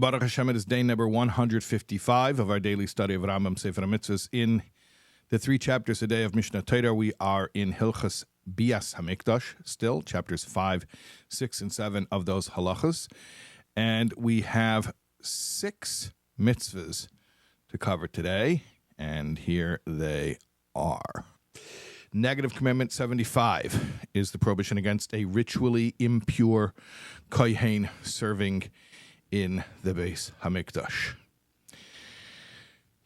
Baruch Hashem, it is day number 155 of our daily study of Rambam, Sefer, HaMitzvos. In the 3 chapters a day of Mishnah Torah, we are in Hilchas Bias HaMikdash, still, chapters 5, 6, and 7 of those halachas. And we have 6 mitzvahs to cover today, and here they are. Negative Commandment 75 is the prohibition against a ritually impure kohen serving in the Beis HaMikdash.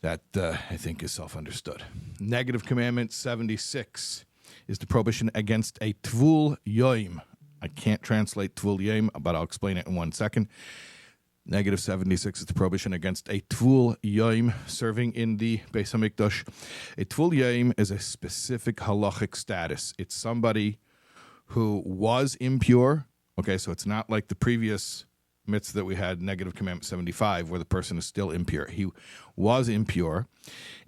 That, I think, is self-understood. Negative Commandment 76 is the prohibition against a tvul yoim. I can't translate tvul yoim, but I'll explain it in 1 second. Negative 76 is the prohibition against a tvul yoim serving in the Beis HaMikdash. A tvul yoim is a specific halachic status. It's somebody who was impure. Okay, so it's not like the previous mitzvah that we had, Negative Commandment 75, where the person is still impure. He was impure.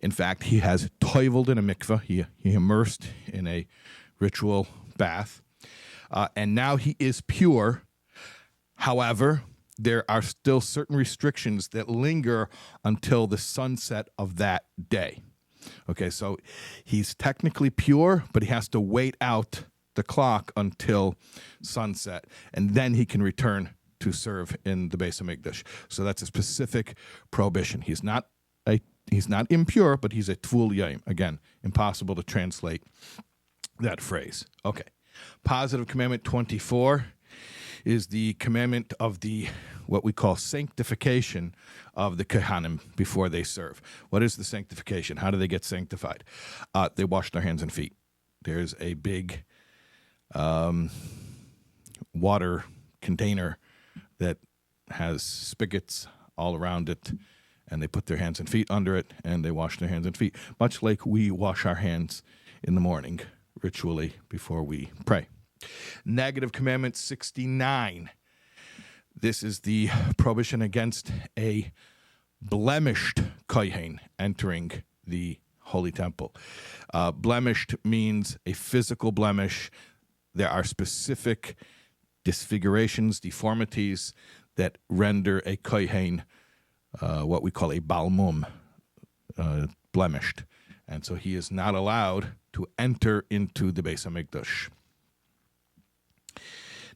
In fact, he has toiveled in a mikveh. He immersed in a ritual bath. And now he is pure. However, there are still certain restrictions that linger until the sunset of that day. Okay, so he's technically pure, but he has to wait out the clock until sunset, and then he can return to serve in the Beis HaMikdash. So that's a specific prohibition. He's not impure, but he's a tvul yom. Again, impossible to translate that phrase. Okay. Positive Commandment 24 is the commandment of what we call sanctification of the Kohanim before they serve. What is the sanctification? How do they get sanctified? They wash their hands and feet. There's a big water container that has spigots all around it, and they put their hands and feet under it, and they wash their hands and feet, much like we wash our hands in the morning ritually before we pray. Negative Commandment 69. This is the prohibition against a blemished kohen entering the Holy Temple. Blemished means a physical blemish. There are specific disfigurations, deformities that render a kohen what we call a balmum, blemished. And so he is not allowed to enter into the Beis HaMikdash.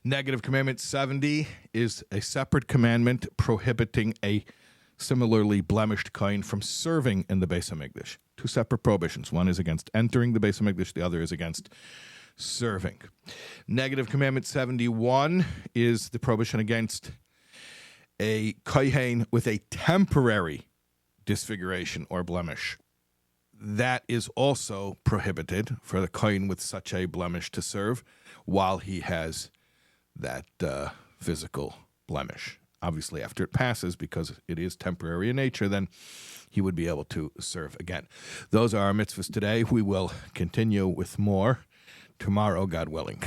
Negative Commandment 70 is a separate commandment prohibiting a similarly blemished kohen from serving in the Beis HaMikdash. 2 separate prohibitions. One is against entering the Beis HaMikdash, the other is against serving. Negative Commandment 71 is the prohibition against a kohen with a temporary disfiguration or blemish. That is also prohibited for the kohen with such a blemish to serve while he has that physical blemish. Obviously, after it passes, because it is temporary in nature, then he would be able to serve again. Those are our mitzvahs today. We will continue with more tomorrow, God willing.